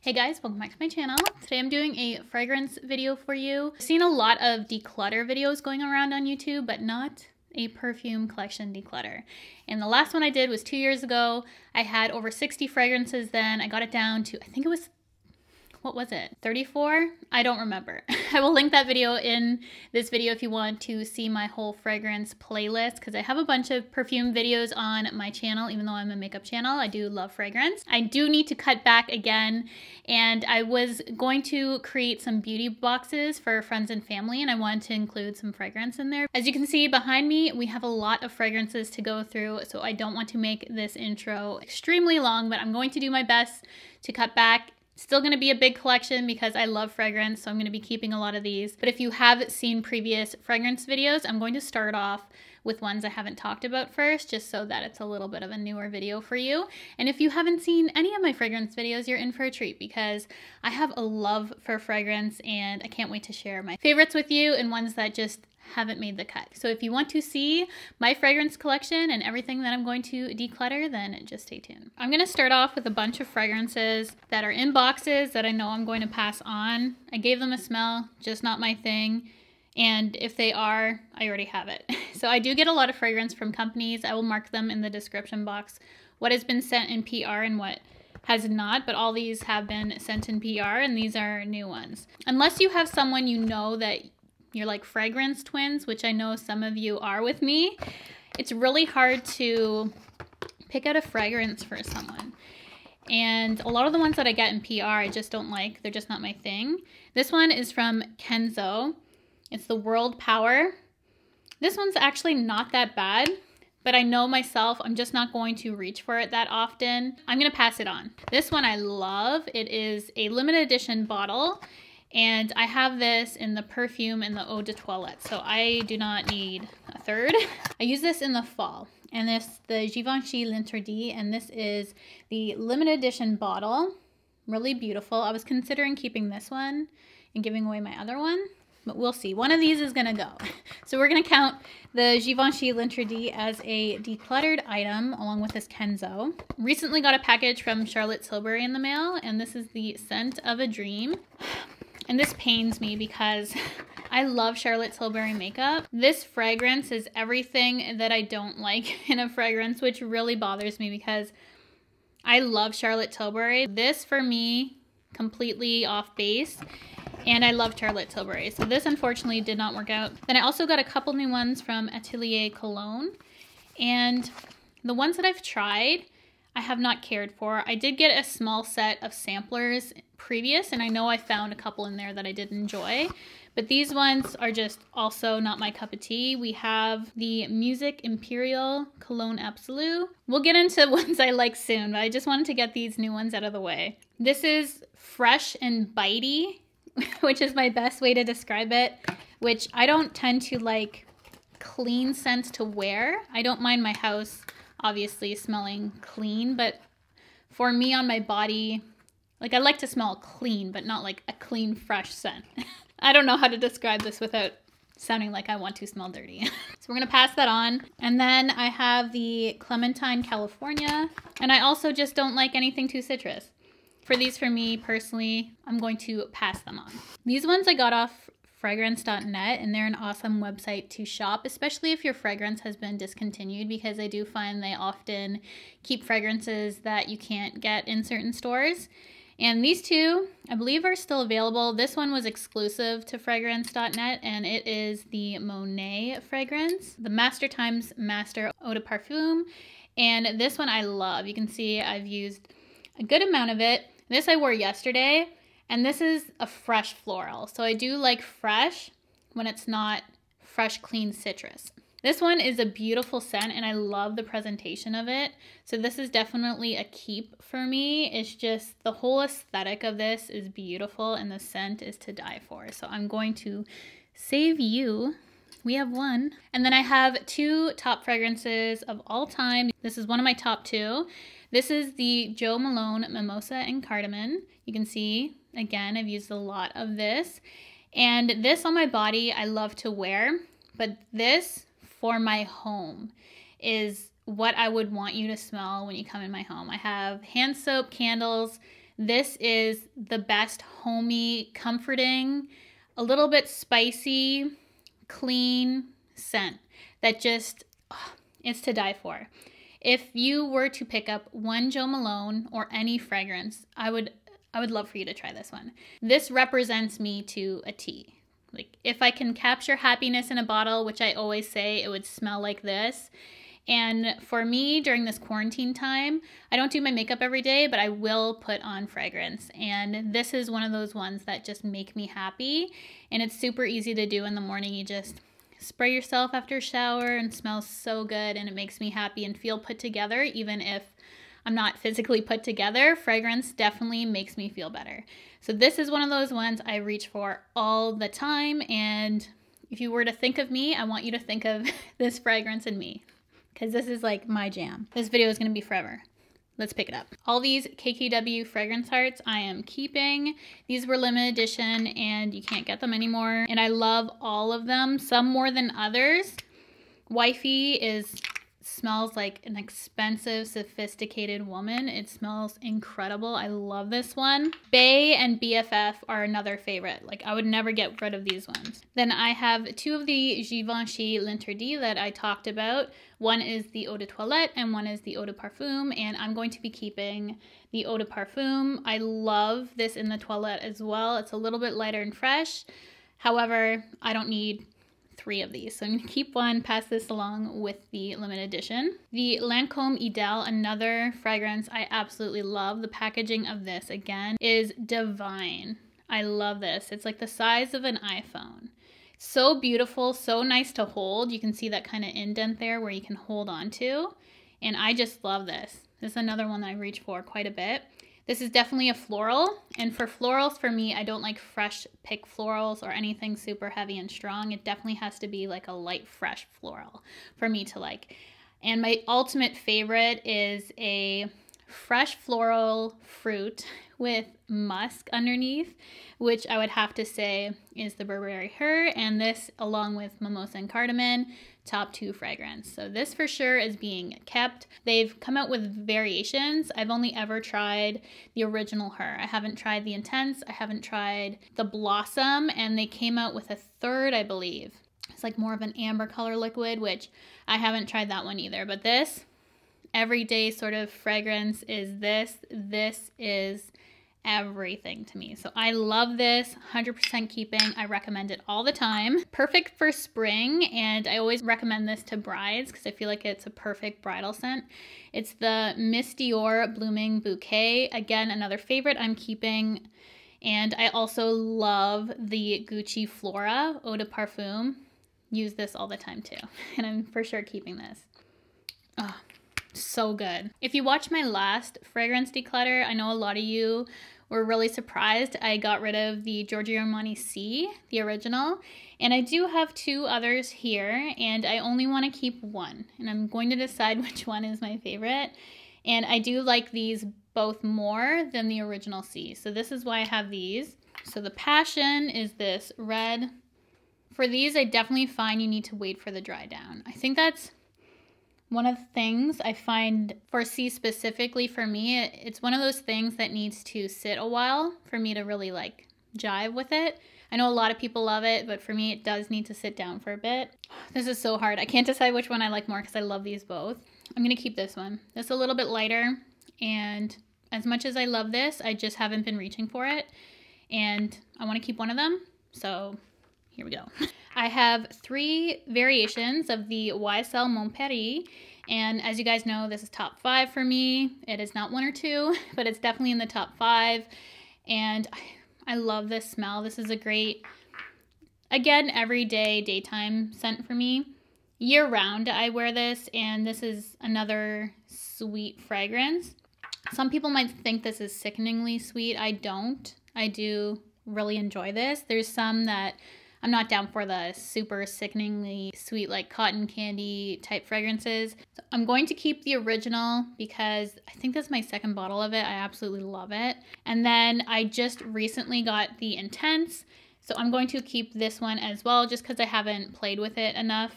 Hey guys, welcome back to my channel. Today I'm doing a fragrance video for you. I've seen a lot of declutter videos going around on YouTube, but not a perfume collection declutter. And the last one I did was 2 years ago. I had over 60 fragrances then. I got it down to, I think it was, what was it? 34? I don't remember. I will link that video in this video if you want to see my whole fragrance playlist, because I have a bunch of perfume videos on my channel. Even though I'm a makeup channel, I do love fragrance. I do need to cut back again, and I was going to create some beauty boxes for friends and family, and I wanted to include some fragrance in there. As you can see behind me, we have a lot of fragrances to go through, so I don't want to make this intro extremely long, but I'm going to do my best to cut back. Still going to be a big collection because I love fragrance, so I'm going to be keeping a lot of these. But if you have seen previous fragrance videos, I'm going to start off with ones I haven't talked about first, just so that it's a little bit of a newer video for you. And if you haven't seen any of my fragrance videos, you're in for a treat, because I have a love for fragrance and I can't wait to share my favorites with you and ones that just haven't made the cut. So if you want to see my fragrance collection and everything that I'm going to declutter, then just stay tuned. I'm going to start off with a bunch of fragrances that are in boxes that I know I'm going to pass on. I gave them a smell, just not my thing. And if they are, I already have it. So I do get a lot of fragrance from companies. I will mark them in the description box, what has been sent in PR and what has not, but all these have been sent in PR, and these are new ones. Unless you have someone you know that you're like fragrance twins, which I know some of you are with me, it's really hard to pick out a fragrance for someone. And a lot of the ones that I get in PR, I just don't like. They're just not my thing. This one is from KENZO. It's the World Power. This one's actually not that bad, but I know myself, I'm just not going to reach for it that often. I'm gonna pass it on. This one I love. It is a limited edition bottle, and I have this in the Perfume and the Eau de Toilette, so I do not need a third. I use this in the fall, and this the GIVENCHY Linterdit, and this is the limited edition bottle. Really beautiful. I was considering keeping this one and giving away my other one, but we'll see. One of these is gonna go. So we're gonna count the GIVENCHY Linterdit as a decluttered item along with this KENZO. Recently got a package from Charlotte Tilbury in the mail, and this is the Scent of a Dream. And this pains me because I love Charlotte Tilbury makeup. This fragrance is everything that I don't like in a fragrance, which really bothers me because I love Charlotte Tilbury. This for me, completely off base. And I love Charlotte Tilbury. So this unfortunately did not work out. Then I also got a couple new ones from ATELIER Cologne. And the ones that I've tried, I have not cared for. I did get a small set of samplers previous, and I know I found a couple in there that I did enjoy. But these ones are just also not my cup of tea. We have the Music Imperial Cologne Absolute. We'll get into ones I like soon, but I just wanted to get these new ones out of the way. This is fresh and bitey, which is my best way to describe it, which I don't tend to like clean scents to wear. I don't mind my house obviously smelling clean, but for me on my body, like I like to smell clean, but not like a clean, fresh scent. I don't know how to describe this without sounding like I want to smell dirty. So we're gonna pass that on. And then I have the Clementine California, and I also just don't like anything too citrus. For these, for me personally, I'm going to pass them on. These ones I got off fragrance.net, and they're an awesome website to shop, especially if your fragrance has been discontinued, because I do find they often keep fragrances that you can't get in certain stores. And these two, I believe, are still available. This one was exclusive to fragrance.net, and it is the MONET fragrance, the Master Times Master Eau de Parfum. And this one I love. You can see I've used a good amount of it. This I wore yesterday, and this is a fresh floral. So I do like fresh when it's not fresh, clean citrus. This one is a beautiful scent, and I love the presentation of it. So this is definitely a keep for me. It's just the whole aesthetic of this is beautiful, and the scent is to die for. So I'm going to save you. We have one. And then I have two top fragrances of all time. This is one of my top two. This is the Jo Malone Mimosa and Cardamom. You can see, again, I've used a lot of this. And this on my body, I love to wear. But this for my home is what I would want you to smell when you come in my home. I have hand soap, candles, This is the best homey, comforting, a little bit spicy, clean scent that just, oh, it's to die for. If you were to pick up one Jo Malone or any fragrance, I would love for you to try this one. This represents me to a T. Like, if I can capture happiness in a bottle, which I always say it would smell like this. And for me, during this quarantine time, I don't do my makeup every day, but I will put on fragrance. And this is one of those ones that just make me happy. And it's super easy to do in the morning. You just spray yourself after a shower and smells so good. And it makes me happy and feel put together. Even if I'm not physically put together, fragrance definitely makes me feel better. So this is one of those ones I reach for all the time. And if you were to think of me, I want you to think of this fragrance and me, because this is like my jam. This video is going to be forever. Let's pick it up. All these KKW Fragrance Hearts I am keeping. These were limited edition and you can't get them anymore. And I love all of them, some more than others. Wifey smells like an expensive, sophisticated woman. It smells incredible. I love this one. Bay and BFF are another favorite. Like, I would never get rid of these ones. Then I have two of the GIVENCHY Linterdit that I talked about. One is the Eau de Toilette and one is the Eau de Parfum, and I'm going to be keeping the Eau de Parfum. I love this in the toilette as well. It's a little bit lighter and fresh. However, I don't need 3 of these, so I'm going to keep one, pass this along with the limited edition. The Lancôme Idéal, another fragrance I absolutely love. The packaging of this, again, is divine. I love this. It's like the size of an iPhone. So beautiful, so nice to hold. You can see that kind of indent there where you can hold on to, and I just love this. This is another one that I reach for quite a bit. This is definitely a floral, and for florals, for me, I don't like fresh pick florals or anything super heavy and strong. It definitely has to be like a light, fresh floral for me to like. And my ultimate favorite is a fresh floral fruit with musk underneath, which I would have to say is the BURBERRY Her, and this along with Mimosa and Cardamom, top 2 fragrance. So this for sure is being kept. They've come out with variations. I've only ever tried the original Her. I haven't tried the Intense. I haven't tried the Blossom, and they came out with a third, I believe. It's like more of an amber color liquid, which I haven't tried that one either. But this everyday sort of fragrance is this. This is everything to me. So I love this, 100% keeping. I recommend it all the time. Perfect for spring, and I always recommend this to brides because I feel like it's a perfect bridal scent. It's the Miss DIOR Blooming Bouquet. Again, another favorite I'm keeping. And I also love the Gucci Flora Eau de Parfum. Use this all the time too. And I'm for sure keeping this. Oh, so good. If you watched my last fragrance declutter, I know a lot of you were really surprised I got rid of the Giorgio Armani C, the original, and I do have 2 others here, and I only want to keep one, and I'm going to decide which one is my favorite. And I do like these both more than the original C, so this is why I have these. So the Passion is this red. For these, I definitely find you need to wait for the dry down. I think that's one of the things I find for C specifically for me. It's one of those things that needs to sit a while for me to really like jive with it. I know a lot of people love it, but for me it does need to sit down for a bit. This is so hard. I can't decide which one I like more because I love these both. I'm going to keep this one. It's a little bit lighter, and as much as I love this, I just haven't been reaching for it, and I want to keep one of them, so here we go. I have 3 variations of the YSL Mon Paris, and as you guys know, this is top 5 for me. It is not 1 or 2, but it's definitely in the top 5, and I love this smell. This is a great, again, everyday daytime scent for me. Year round I wear this, and this is another sweet fragrance. Some people might think this is sickeningly sweet. I don't. I do really enjoy this. There's some that I'm not down for the super sickeningly sweet, like cotton candy type fragrances. So I'm going to keep the original because I think this is my 2nd bottle of it. I absolutely love it. And then I just recently got the Intense, so I'm going to keep this one as well just because I haven't played with it enough.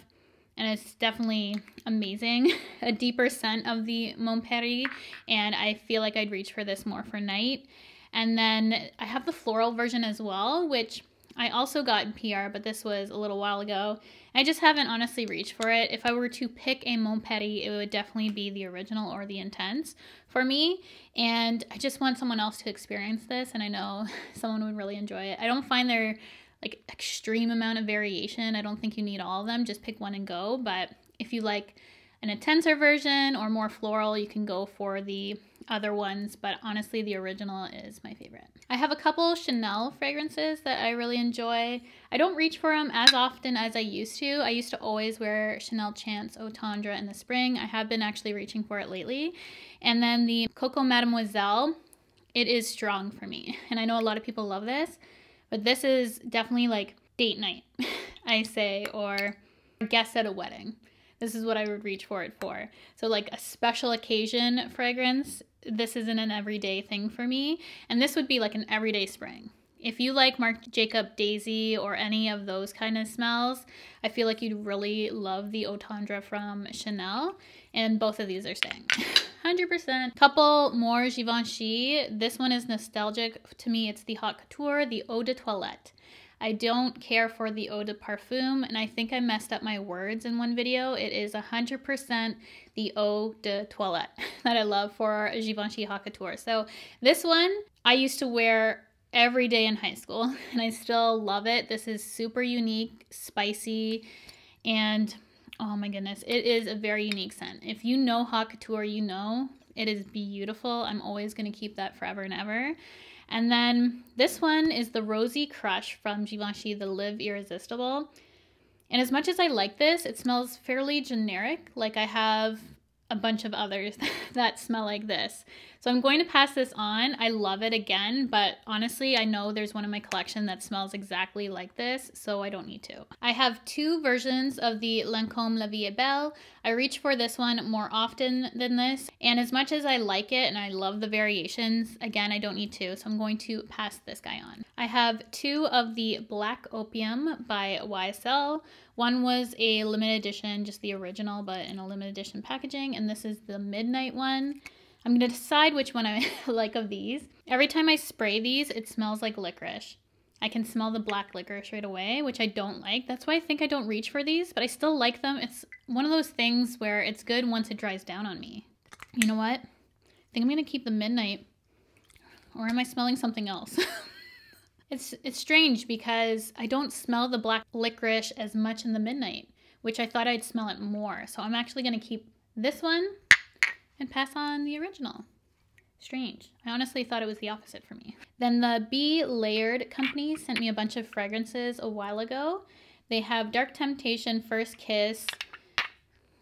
and it's definitely amazing. A deeper scent of the MONET, and I feel like I'd reach for this more for night. And then I have the floral version as well, which I also got in PR, but this was a little while ago. I just haven't honestly reached for it. If I were to pick a MONET, it would definitely be the original or the Intense for me. And I just want someone else to experience this, and I know someone would really enjoy it. I don't find there like extreme amount of variation. I don't think you need all of them. Just pick one and go. But if you like an intenser version or more floral, you can go for the other ones, but honestly the original is my favorite. I have a couple Chanel fragrances that I really enjoy. I don't reach for them as often as I used to. I used to always wear Chanel Chance Eau Tendre in the spring. I have been actually reaching for it lately. And then the Coco Mademoiselle, it is strong for me. And I know a lot of people love this, but this is definitely like date night, I say, or guest at a wedding. This is what I would reach for it for. So like a special occasion fragrance, this isn't an everyday thing for me. And this would be like an everyday spring. If you like Marc Jacob Daisy or any of those kind of smells, I feel like you'd really love the Eau Tendre from Chanel. And both of these are staying. 100%. Couple more Givenchy. This one is nostalgic to me. It's the Hot Couture, the Eau de Toilette. I don't care for the Eau de Parfum, and I think I messed up my words in one video. It is 100% the Eau de Toilette that I love for Givenchy Hot Couture. So this one I used to wear every day in high school, and I still love it. This is super unique, spicy, and oh my goodness, it is a very unique scent. If you know Hot Couture, you know it is beautiful. I'm always going to keep that forever and ever. And then this one is the Rosy Crush from Givenchy, the Live Irresistible. And as much as I like this, it smells fairly generic. Like I have a bunch of others that smell like this. So I'm going to pass this on. I love it again, but honestly, I know there's one in my collection that smells exactly like this, so I don't need to. I have two versions of the Lancôme La Vie est Belle. I reach for this one more often than this, and as much as I like it and I love the variations, again, I don't need to, so I'm going to pass this guy on. I have two of the Black Opium by YSL. One was a limited edition, just the original, but in a limited edition packaging, and this is the Midnight one. I'm going to decide which one I like of these. Every time I spray these, it smells like licorice. I can smell the black licorice right away, which I don't like. That's why I think I don't reach for these, but I still like them. It's one of those things where it's good once it dries down on me. You know what? I think I'm going to keep the Midnight. Or am I smelling something else? It's strange because I don't smell the black licorice as much in the Midnight, which I thought I'd smell it more. So I'm actually going to keep this one and pass on the original. Strange. I honestly thought it was the opposite for me. Then the Be Layered company sent me a bunch of fragrances a while ago. They have Dark Temptation, First Kiss.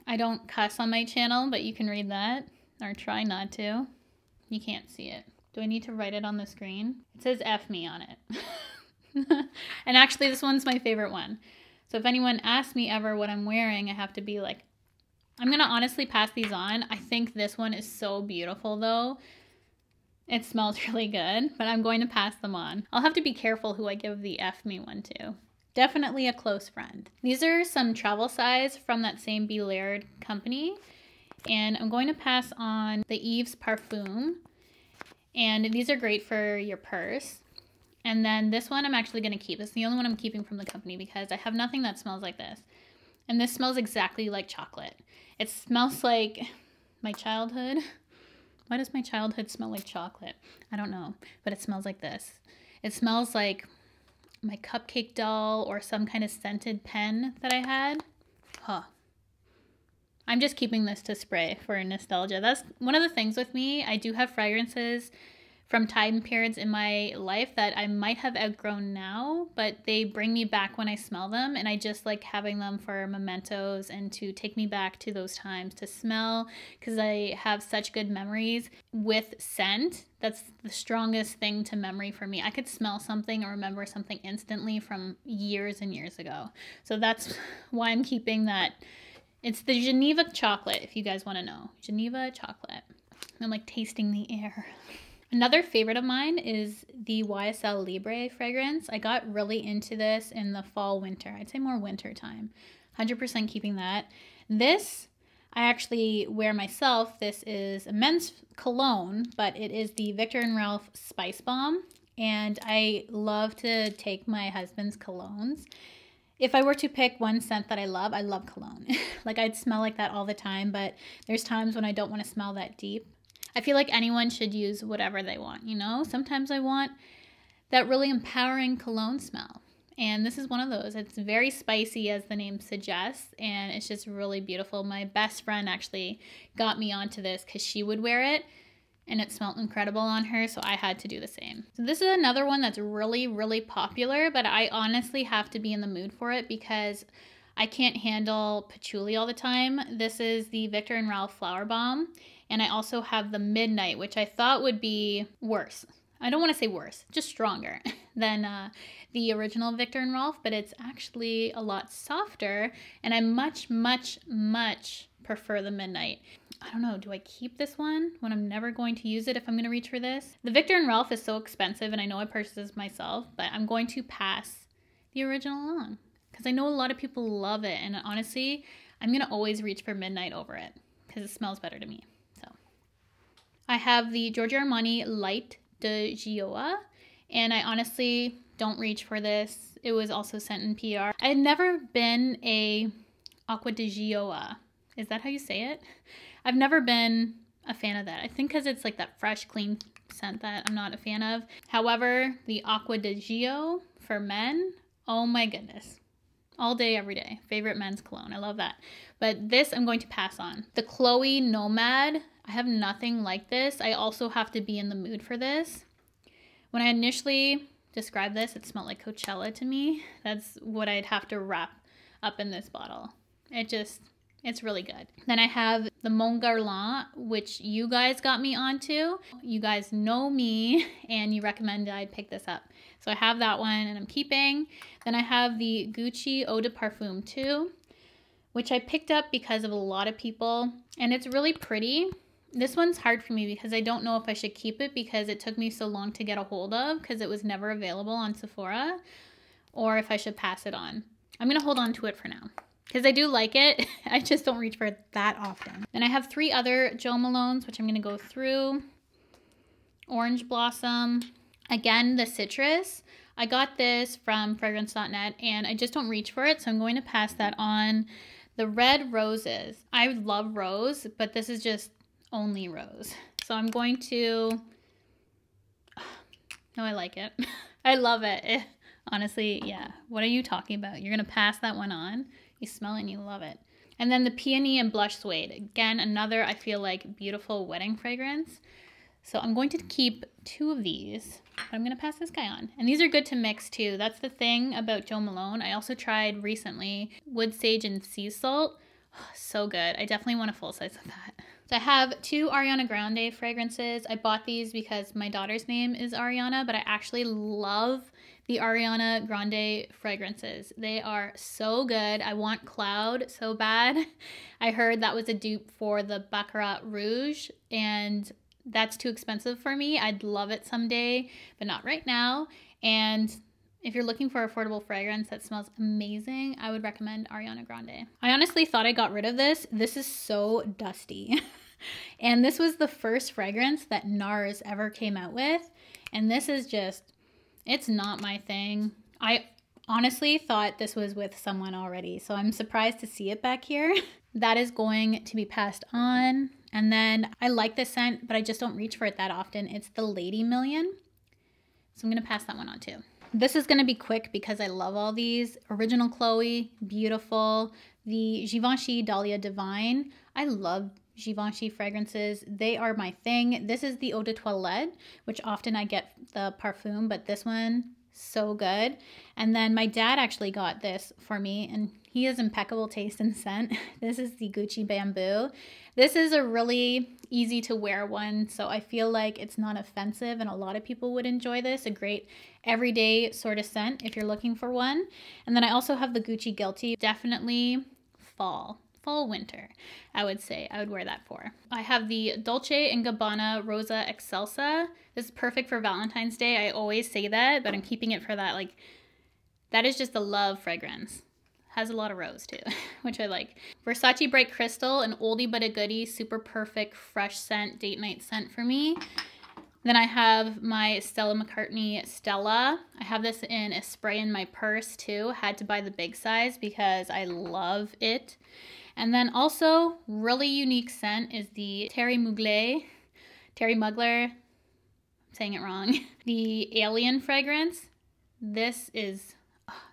I don't cuss on my channel, but you can read that, or try not to. You can't see it. Do I need to write it on the screen? It says F me on it. And actually, this one's my favorite one. So if anyone asks me ever what I'm wearing, I have to be like, I'm going to honestly pass these on. I think this one is so beautiful though. It smells really good, but I'm going to pass them on. I'll have to be careful who I give the F me one to. Definitely a close friend. These are some travel size from that same Be Layered company. And I'm going to pass on the Yves Parfum. And these are great for your purse. And then this one I'm actually going to keep. It's the only one I'm keeping from the company because I have nothing that smells like this. And this smells exactly like chocolate. It smells like my childhood. Why does my childhood smell like chocolate? I don't know, but it smells like this. It smells like my cupcake doll or some kind of scented pen that I had. Huh. I'm just keeping this to spray for nostalgia. That's one of the things with me. I do have fragrances from time periods in my life that I might have outgrown now, but they bring me back when I smell them, and I just like having them for mementos and to take me back to those times to smell, because I have such good memories with scent. That's the strongest thing to memory for me. I could smell something or remember something instantly from years and years ago. So that's why I'm keeping that. It's the Geneva chocolate, if you guys want to know. Geneva chocolate. I'm like tasting the air. Another favorite of mine is the YSL Libre fragrance. I got really into this in the fall, winter. I'd say more winter time. 100% keeping that. This I actually wear myself. This is a men's cologne, but it is the Viktor&Rolf Spice Bomb. And I love to take my husband's colognes. If I were to pick one scent that I love cologne. Like I'd smell like that all the time, but there's times when I don't want to smell that deep. I feel like anyone should use whatever they want, you know? Sometimes I want that really empowering cologne smell. And this is one of those. It's very spicy, as the name suggests, and it's just really beautiful. My best friend actually got me onto this because she would wear it, and it smelled incredible on her, so I had to do the same. So this is another one that's really, really popular, but I honestly have to be in the mood for it because I can't handle patchouli all the time. This is the Viktor&Rolf Flowerbomb, and I also have the Midnight, which I thought would be worse. I don't want to say worse, just stronger than the original Viktor&Rolf, but it's actually a lot softer, and I much, much, much prefer the Midnight. I don't know, do I keep this one when I'm never going to use it if I'm going to reach for this? The Viktor&Rolf is so expensive, and I know I purchased this myself, but I'm going to pass the original on because I know a lot of people love it, and honestly, I'm going to always reach for Midnight over it because it smells better to me. So I have the Giorgio Armani Light de Gioia, and I honestly don't reach for this. It was also sent in PR. I had never been a Acqua di Gioia. Is that how you say it? I've never been a fan of that. I think because it's like that fresh, clean scent that I'm not a fan of. However, the Acqua di Gio for men, oh my goodness. All day, every day. Favorite men's cologne. I love that. But this I'm going to pass on. The Chloe Nomad, I have nothing like this. I also have to be in the mood for this. When I initially described this, it smelled like Coachella to me. That's what I'd have to wrap up in this bottle. It's really good. Then I have the Mon Garlant, which you guys got me onto. You guys know me and you recommended I pick this up. So I have that one and I'm keeping. Then I have the Gucci Eau de Parfum 2, which I picked up because of a lot of people, and it's really pretty. This one's hard for me because I don't know if I should keep it because it took me so long to get a hold of because it was never available on Sephora, or if I should pass it on. I'm going to hold on to it for now because I do like it. I just don't reach for it that often. Then I have 3 other Jo Malones, which I'm going to go through. Orange Blossom. Again, the citrus. I got this from fragrance.net and I just don't reach for it, so I'm going to pass that on. The Red Roses. I love rose, but this is just only rose. So I'm going to... No, I like it. I love it. Honestly, yeah. What are you talking about? You're going to pass that one on. You smell it and you love it. And then the Peony and Blush Suede. Again, another, I feel like, beautiful wedding fragrance. So I'm going to keep 2 of these, but I'm going to pass this guy on. And these are good to mix too. That's the thing about Jo Malone. I also tried recently Wood Sage and Sea Salt. Oh, so good. I definitely want a full size of that. So I have 2 Ariana Grande fragrances. I bought these because my daughter's name is Ariana, but I actually love the Ariana Grande fragrances. They are so good. I want Cloud so bad. I heard that was a dupe for the Baccarat Rouge, and that's too expensive for me. I'd love it someday, but not right now. And if you're looking for affordable fragrance that smells amazing, I would recommend Ariana Grande. I honestly thought I got rid of this. This is so dusty. And this was the first fragrance that NARS ever came out with. And this is just, it's not my thing. I honestly thought this was with someone already, so I'm surprised to see it back here. That is going to be passed on. And then I like this scent, but I just don't reach for it that often. It's the Lady Million. So I'm going to pass that one on too. This is going to be quick because I love all these. Original Chloe, beautiful. The Givenchy Dahlia Divine. I love Givenchy fragrances. They are my thing. This is the Eau de Toilette, which often I get the Parfum, but this one, so good. And then my dad actually got this for me, and he has impeccable taste and scent. This is the Gucci Bamboo. This is a really easy to wear one, so I feel like it's not offensive and a lot of people would enjoy this. A great everyday sort of scent if you're looking for one. And then I also have the Gucci Guilty. Definitely fall, winter, I would say. I would wear that for. I have the Dolce&Gabbana Rosa Excelsa. This is perfect for Valentine's Day. I always say that, but I'm keeping it for that. Like, that is just a love fragrance. has a lot of rose too, which I like. Versace Bright Crystal, an oldie but a goodie, super perfect, fresh scent, date night scent for me. Then I have my Stella McCartney Stella. I have this in a spray in my purse too. Had to buy the big size because I love it. And then also, really unique scent is the Terry Mugler, I'm saying it wrong, the Alien fragrance. This is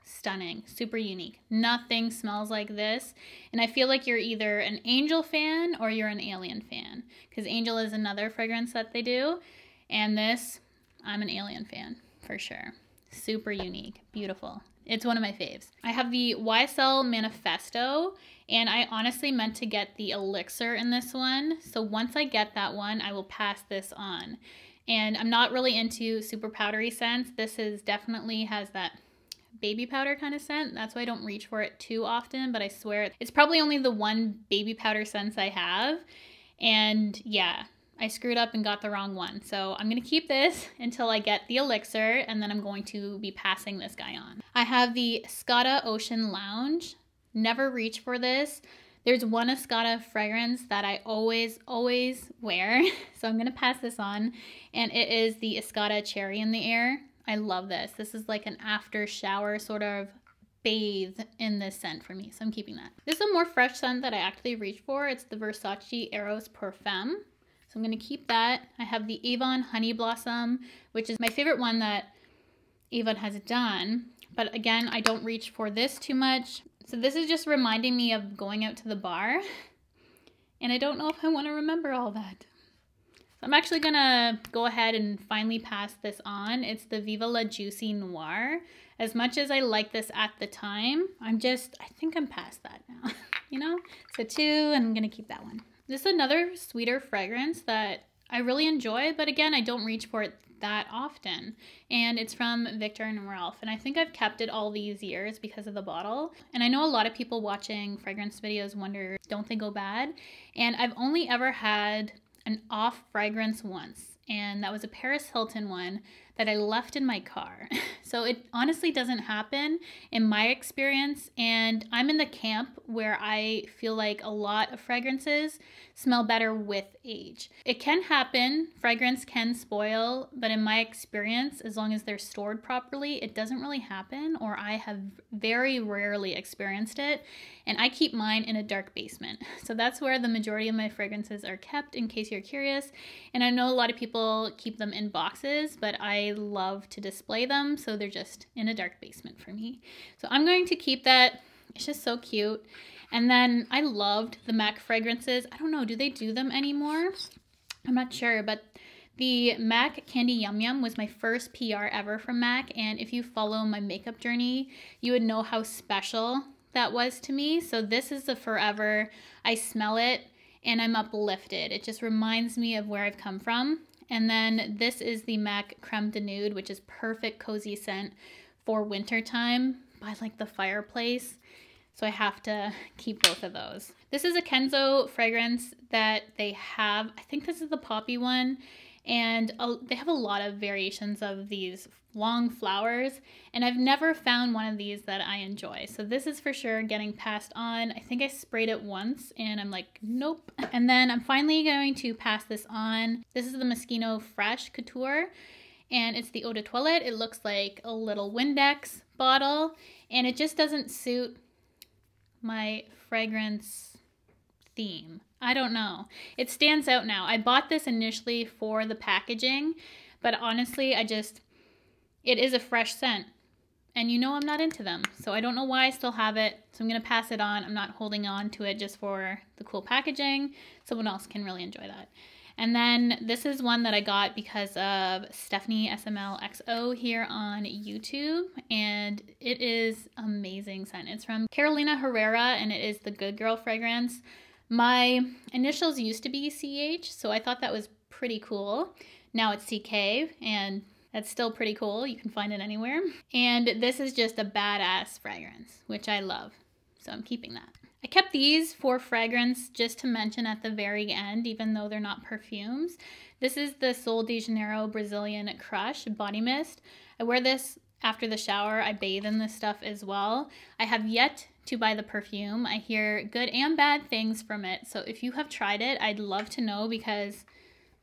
stunning, super unique. Nothing smells like this. And I feel like you're either an Angel fan or you're an Alien fan, because Angel is another fragrance that they do. And this, I'm an Alien fan for sure. Super unique, beautiful. It's one of my faves. I have the YSL Manifesto, and I honestly meant to get the Elixir in this one. So once I get that one, I will pass this on. And I'm not really into super powdery scents. This is definitely has that baby powder kind of scent. That's why I don't reach for it too often, but I swear it's probably only the one baby powder scent I have. And yeah, I screwed up and got the wrong one. So I'm going to keep this until I get the Elixir, and then I'm going to be passing this guy on. I have the Escada Ocean Lounge. Never reach for this. There's one Escada fragrance that I always wear. So I'm going to pass this on. And it is the Escada Cherry in the Air. I love this. This is like an after shower sort of bathe in this scent for me. So I'm keeping that. This is a more fresh scent that I actually reach for. It's the Versace Eros Parfum. So I'm going to keep that. I have the Avon Honey Blossom, which is my favorite one that Avon has done. But again, I don't reach for this too much. So this is just reminding me of going out to the bar. And I don't know if I want to remember all that. So I'm actually going to go ahead and finally pass this on. It's the Viva La Juicy Noir. As much as I like this at the time, I think I'm past that now. You know? So 2, and I'm going to keep that one. This is another sweeter fragrance that I really enjoy, but again, I don't reach for it that often. And it's from Viktor&Rolf, and I think I've kept it all these years because of the bottle. And I know a lot of people watching fragrance videos wonder, don't they go bad? And I've only ever had an off fragrance once, and that was a Paris Hilton one that I left in my car. So it honestly doesn't happen in my experience, and I'm in the camp where I feel like a lot of fragrances smell better with age. It can happen, fragrance can spoil, but in my experience, as long as they're stored properly, it doesn't really happen, or I have very rarely experienced it, and I keep mine in a dark basement. So that's where the majority of my fragrances are kept, in case you're curious. And I know a lot of people keep them in boxes, but I love to display them, so they're just in a dark basement for me. So I'm going to keep that. It's just so cute. And then I loved the MAC fragrances. I don't know, do they do them anymore? I'm not sure, but the MAC Candy Yum Yum was my first PR ever from MAC, and if you follow my makeup journey, you would know how special that was to me. So this is the forever. I smell it and I'm uplifted. It just reminds me of where I've come from. And then this is the MAC Creme de Nude, which is perfect cozy scent for wintertime by like the fireplace. So I have to keep both of those. This is a KENZO fragrance that they have. I think this is the poppy one. And they have a lot of variations of these long flowers. And I've never found one of these that I enjoy. So this is for sure getting passed on. I think I sprayed it once and I'm like, nope. And then I'm finally going to pass this on. This is the Moschino Fresh Couture. And it's the Eau de Toilette. It looks like a little Windex bottle. And it just doesn't suit my fragrance theme. I don't know. It stands out now. I bought this initially for the packaging, but honestly, it is a fresh scent. And you know I'm not into them, so I don't know why I still have it. So I'm going to pass it on. I'm not holding on to it just for the cool packaging. Someone else can really enjoy that. And then this is one that I got because of Stephanie SML XO here on YouTube, and it is amazing scent. It's from Carolina Herrera, and it is the Good Girl fragrance. My initials used to be CH, so I thought that was pretty cool. Now it's CK, and that's still pretty cool. You can find it anywhere. And this is just a badass fragrance, which I love. So I'm keeping that. I kept these for fragrance just to mention at the very end, even though they're not perfumes. This is the Sol de Janeiro Brazilian Crush Body Mist. I wear this after the shower, I bathe in this stuff as well. I have yet to buy the perfume. I hear good and bad things from it. So if you have tried it, I'd love to know because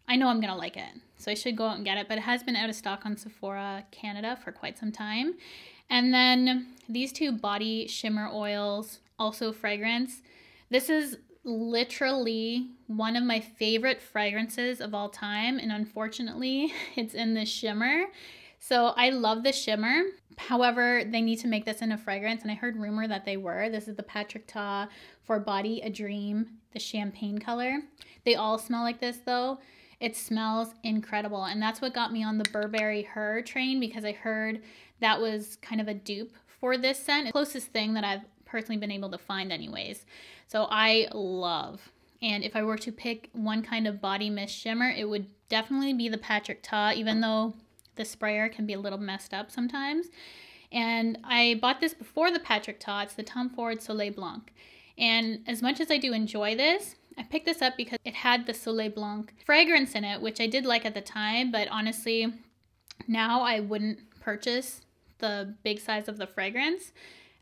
I know I'm gonna like it. So I should go out and get it, but it has been out of stock on Sephora Canada for quite some time. And then these two body shimmer oils, also fragrance. This is literally one of my favorite fragrances of all time, and unfortunately it's in this shimmer. So I love the shimmer. However, they need to make this in a fragrance, and I heard rumor that they were. This is the Patrick Ta For Body A Dream, the champagne color. They all smell like this though. It smells incredible, and that's what got me on the Burberry Her train, because I heard that was kind of a dupe for this scent. The closest thing that I've personally been able to find anyways. So I love, and if I were to pick one kind of body mist shimmer, it would definitely be the Patrick Ta, even though the sprayer can be a little messed up sometimes. And I bought this before the Patrick Ta. It's the Tom Ford Soleil Blanc. And as much as I do enjoy this, I picked this up because it had the Soleil Blanc fragrance in it, which I did like at the time, but honestly, now I wouldn't purchase the big size of the fragrance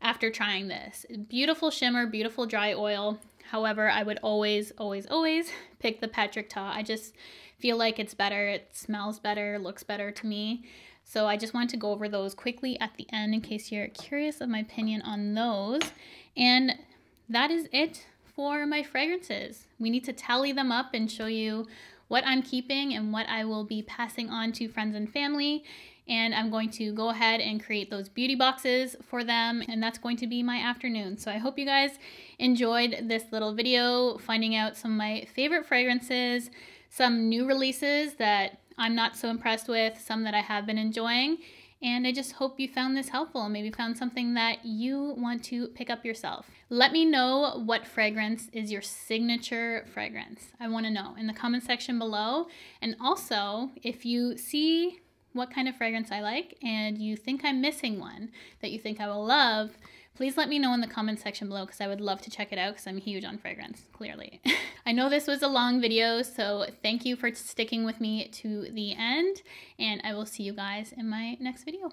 after trying this. Beautiful shimmer, beautiful dry oil. However, I would always, always, always pick the Patrick Ta. I just feel like it's better, it smells better, looks better to me. So I just wanted to go over those quickly at the end in case you're curious of my opinion on those. And that is it for my fragrances. We need to tally them up and show you what I'm keeping and what I will be passing on to friends and family. And I'm going to go ahead and create those beauty boxes for them, and that's going to be my afternoon. So I hope you guys enjoyed this little video, finding out some of my favorite fragrances, some new releases that I'm not so impressed with, some that I have been enjoying. And I just hope you found this helpful and maybe found something that you want to pick up yourself. Let me know what fragrance is your signature fragrance. I want to know in the comment section below. And also, if you see what kind of fragrance I like and you think I'm missing one that you think I will love, please let me know in the comment section below, because I would love to check it out, because I'm huge on fragrance, clearly. I know this was a long video, so thank you for sticking with me to the end, and I will see you guys in my next video.